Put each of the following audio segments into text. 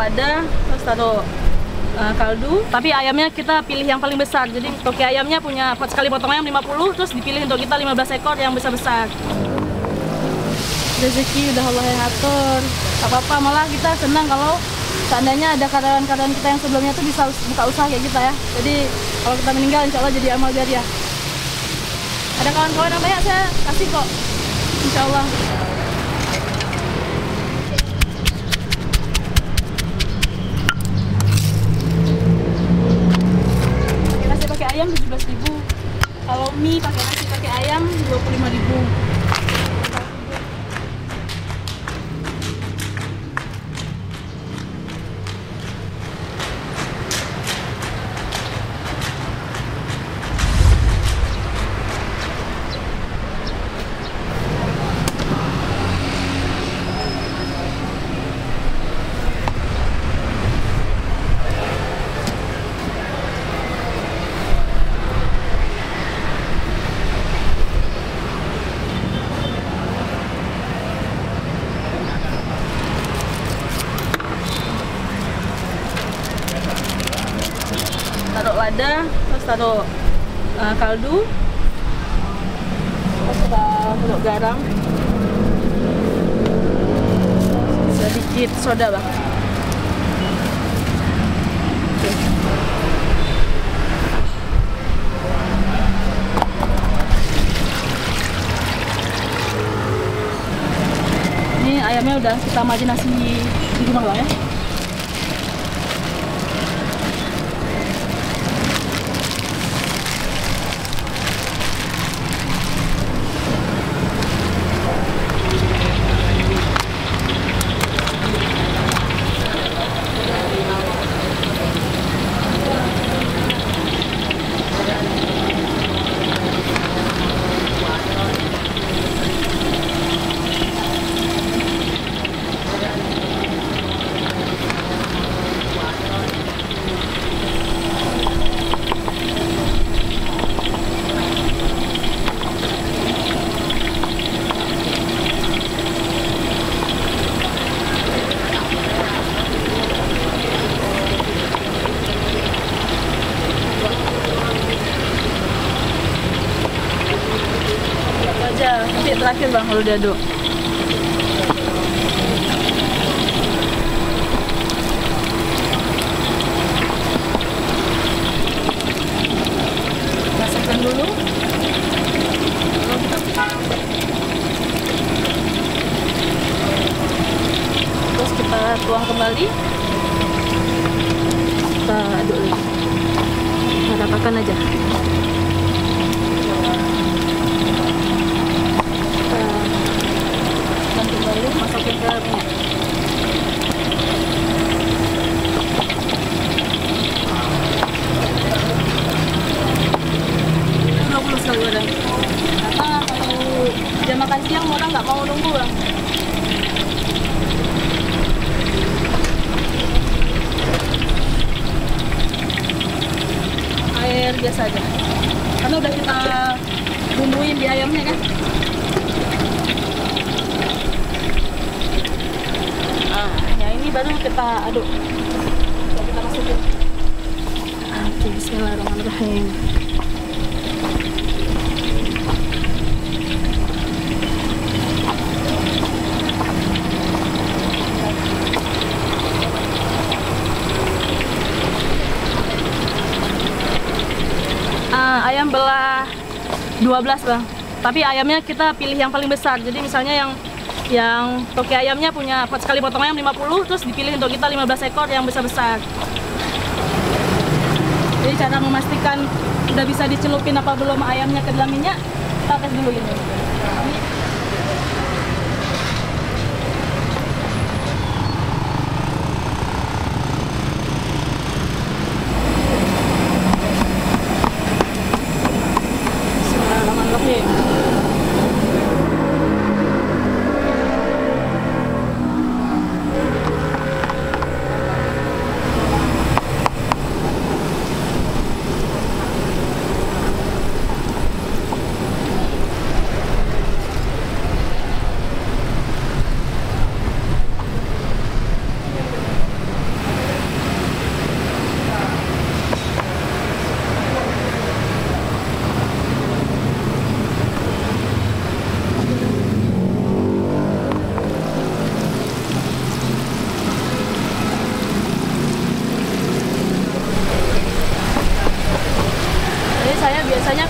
lada, terus taruh kaldu. Tapi ayamnya kita pilih yang paling besar. Jadi toki ayamnya punya sekali potong ayam 50, terus dipilih untuk kita 15 ekor yang besar-besar. Rezeki udah Allah yang atur. Tak apa-apa, malah kita senang kalau seandainya ada karyawan-karyawan kita yang sebelumnya tuh bisa buka usaha kayak kita ya. Jadi kalau kita meninggal insya Allah jadi amal jariah. Ada kawan-kawan yang banyak saya kasih kok, insya Allah. Pakai nasi pakai ayam 17.000. Kalau mie pakai nasi pakai ayam 25.000. Taruh lada, terus taruh kaldu, terus kita taruh garam, sedikit soda bang. Oke. Ini ayamnya udah kita marinasi di rumah bang ya. Nanti terakhir bang kalau diaduk. Masukkan dulu. Terus kita tuang kembali. Kita aduk lagi. Kita ratakan aja. Masukin ke minyak. Sekali goreng. Karena kalau jam makan siang orang nggak mau nunggu bang. Air biasa aja. Karena udah kita bumbuin di ayamnya kan. Baru kita aduk, kita masukin. Oke, bismillahirrahmanirrahim. Ayam belah 12 bang, tapi ayamnya kita pilih yang paling besar. Jadi misalnya yang toki ayamnya punya sekali potong ayam 50, terus dipilih untuk kita 15 ekor yang besar-besar. Jadi cara memastikan udah bisa dicelupin apa belum ayamnya ke dalam minyak, kita tes dulu ini. Bismillahirrahmanirrahim.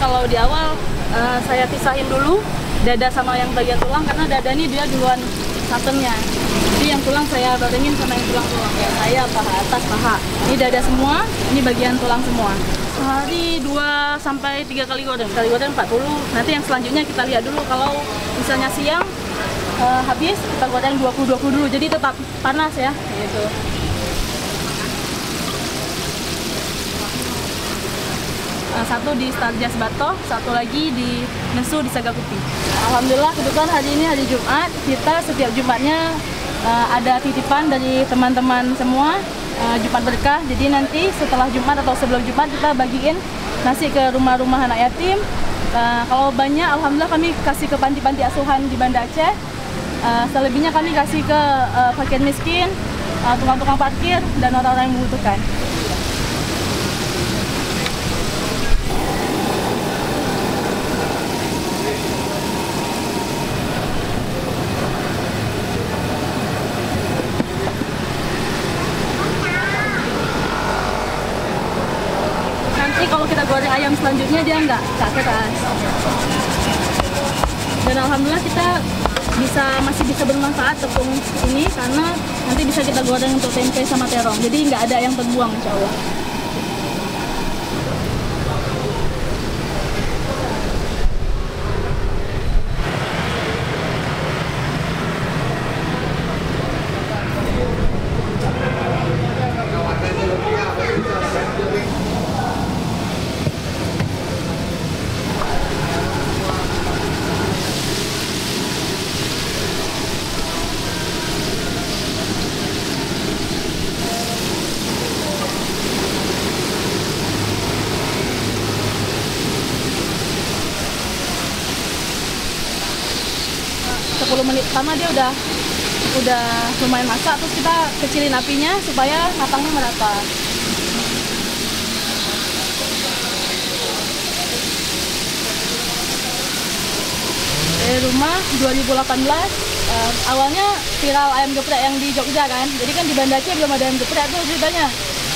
kalau di awal saya pisahin dulu dada sama yang bagian tulang, karena dada ini dia duluan santannya. Jadi yang tulang saya barengin sama yang tulang-tulang. Ya, saya paha atas, paha. Ini dada semua, ini bagian tulang semua. Sehari 2 sampai 3 kali goreng. Kali goreng 40. Nanti yang selanjutnya kita lihat dulu, kalau misalnya siang habis kita goreng 20-20 dulu. Jadi tetap panas ya, gitu. Satu di Starjas Bato, satu lagi di Nesu di Sagakuti. Alhamdulillah kebetulan hari ini hari Jumat, kita setiap Jumatnya ada titipan dari teman-teman semua, Jumat berkah. Jadi nanti setelah Jumat atau sebelum Jumat kita bagiin nasi ke rumah-rumah anak yatim. Kalau banyak, alhamdulillah kami kasih ke panti-panti asuhan di Banda Aceh. Selebihnya kami kasih ke fakir miskin, tukang-tukang parkir, dan orang-orang yang membutuhkan. Kalau kita goreng ayam selanjutnya dia nggak keras. Dan alhamdulillah kita masih bisa bermanfaat tepung ini, karena nanti bisa kita goreng untuk tempe sama terong. Jadi nggak ada yang terbuang, insya Allah. Menit pertama dia udah lumayan masak, terus kita kecilin apinya supaya matangnya merata. Dari rumah 2018 awalnya viral ayam geprek yang di Jogja kan, jadi kan di Banda Aceh belum ada ayam geprek tuh ceritanya.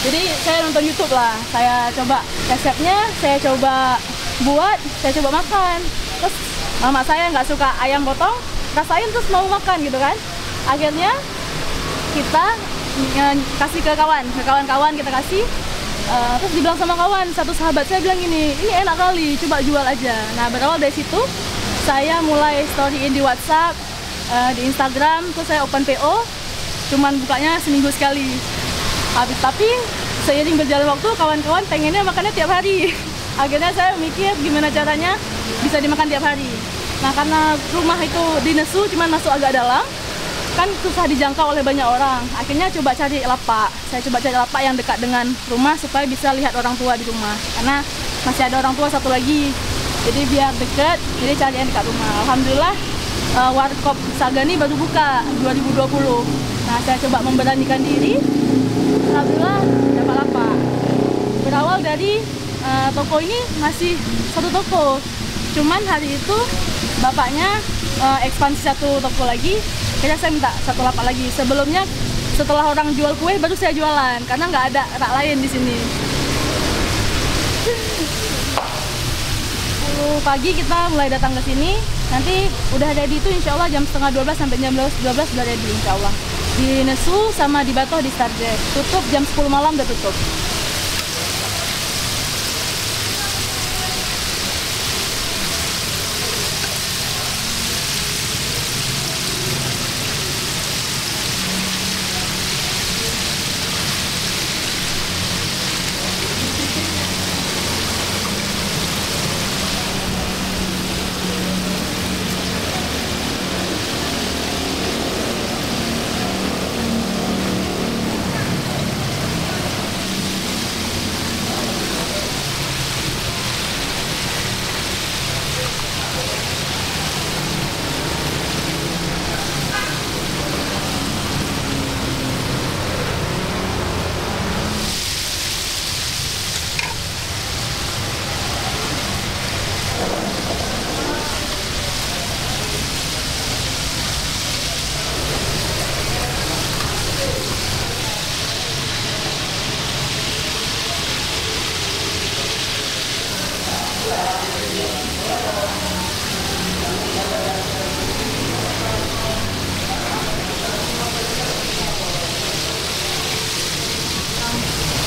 Jadi saya nonton YouTube lah, saya coba resepnya, saya coba buat, saya coba makan. Terus mama saya nggak suka ayam potong, rasain terus mau makan gitu kan. Akhirnya kita kasih ke kawan-kawan kita kasih. Terus dibilang sama kawan, satu sahabat saya bilang ini enak kali, coba jual aja. Nah berawal dari situ saya mulai storyin di WhatsApp, di Instagram, terus saya open PO. Cuman bukanya seminggu sekali. Tapi seiring berjalan waktu kawan-kawan pengennya makannya tiap hari. Akhirnya saya mikir gimana caranya bisa dimakan tiap hari. Nah karena rumah itu di Nesu cuman masuk agak dalam, kan susah dijangkau oleh banyak orang. Akhirnya coba cari lapak. Saya coba cari lapak yang dekat dengan rumah supaya bisa lihat orang tua di rumah. Karena masih ada orang tua satu lagi. Jadi biar dekat, jadi cari yang dekat rumah. Alhamdulillah Warkop Sagani baru buka 2020. Nah saya coba memberanikan diri. Alhamdulillah dapat lapak. Berawal dari toko ini masih satu toko. Cuman hari itu bapaknya ekspansi satu toko lagi, kayaknya saya minta satu lapak lagi. Sebelumnya setelah orang jual kue baru saya jualan, karena nggak ada rak lain di sini. 10 pagi kita mulai datang ke sini. Nanti udah ready itu insya Allah jam setengah 12 sampai jam 12 udah ready insya Allah. Di Nesu sama di Bato di Starjet. Tutup jam 10 malam udah tutup.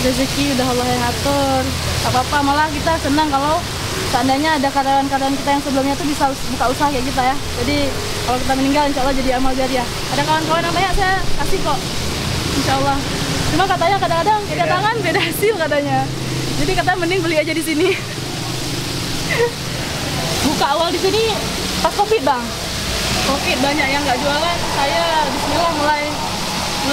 rezeki udah Allah yang atur. Gak apa-apa, malah kita senang kalau seandainya ada karyawan-karyawan kita yang sebelumnya tuh bisa buka usaha kayak kita ya. Jadi kalau kita meninggal insya Allah jadi amal jariah. Ada kawan-kawan yang tanya, saya kasih kok, insya Allah. Cuma katanya kadang-kadang kedatangan beda hasil katanya. Jadi katanya mending beli aja di sini. Buka awal di sini pas Covid bang. Covid banyak yang nggak jualan. Saya Bismillah mulai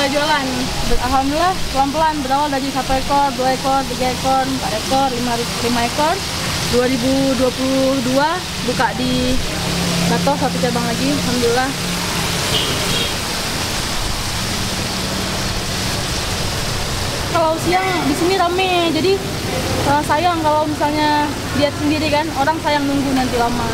jualan. Alhamdulillah pelan-pelan berawal dari 1 ekor, 2 ekor, 3 ekor, 4 ekor, 5 ekor. 2022 buka di Batok 1 cabang lagi, alhamdulillah. Kalau siang di sini rame, jadi sayang kalau misalnya lihat sendiri kan, orang sayang nunggu nanti lama.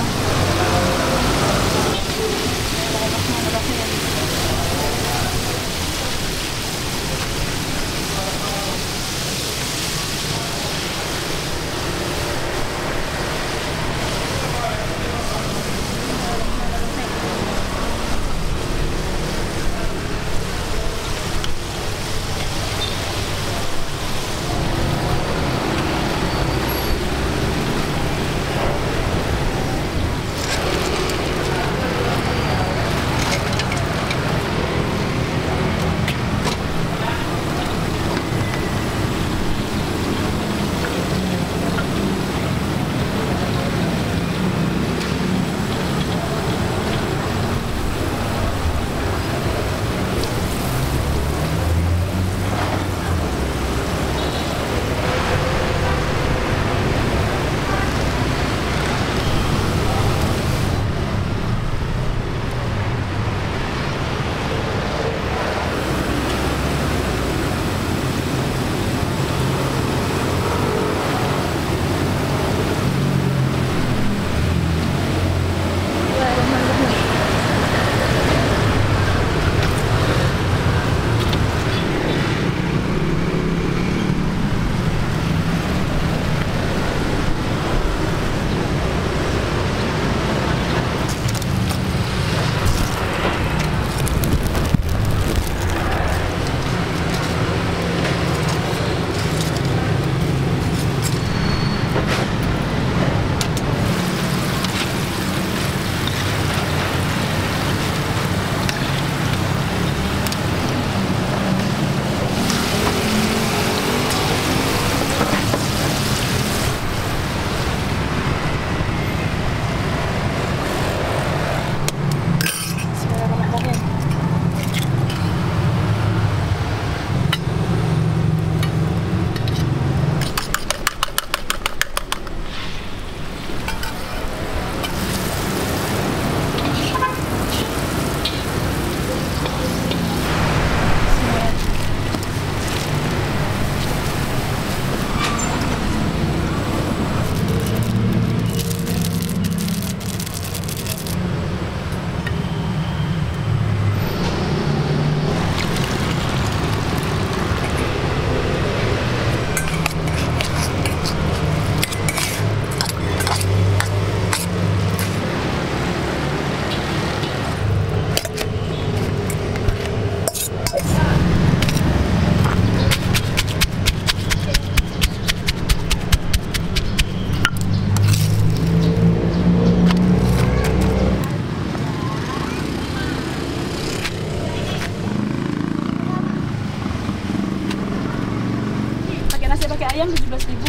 Ayam 17.000.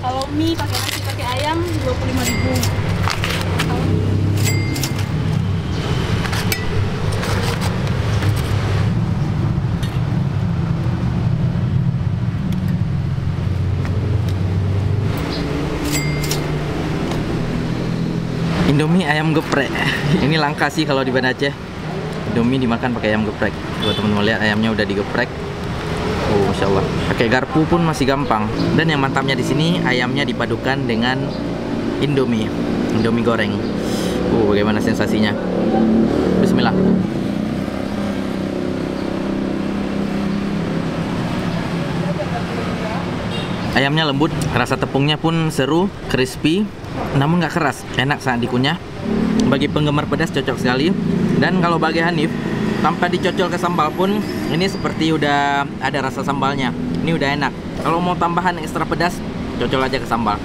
Kalau mie pakai nasi pakai ayam 25.000. Indomie ayam geprek. Ini langka sih kalau di Banda Aceh. Indomie dimakan pakai ayam geprek. Buat teman-teman lihat ayamnya udah digeprek. Oh, Masya Allah. Pakai garpu pun masih gampang. Dan yang mantapnya di sini ayamnya dipadukan dengan Indomie goreng. Bagaimana sensasinya? Bismillah. Ayamnya lembut, rasa tepungnya pun seru, crispy, namun nggak keras, enak saat dikunyah. Bagi penggemar pedas cocok sekali. Dan kalau bagi Hanif, tanpa dicocol ke sambal pun ini seperti udah ada rasa sambalnya. Ini udah enak. Kalau mau tambahan ekstra pedas, cocol aja ke sambal.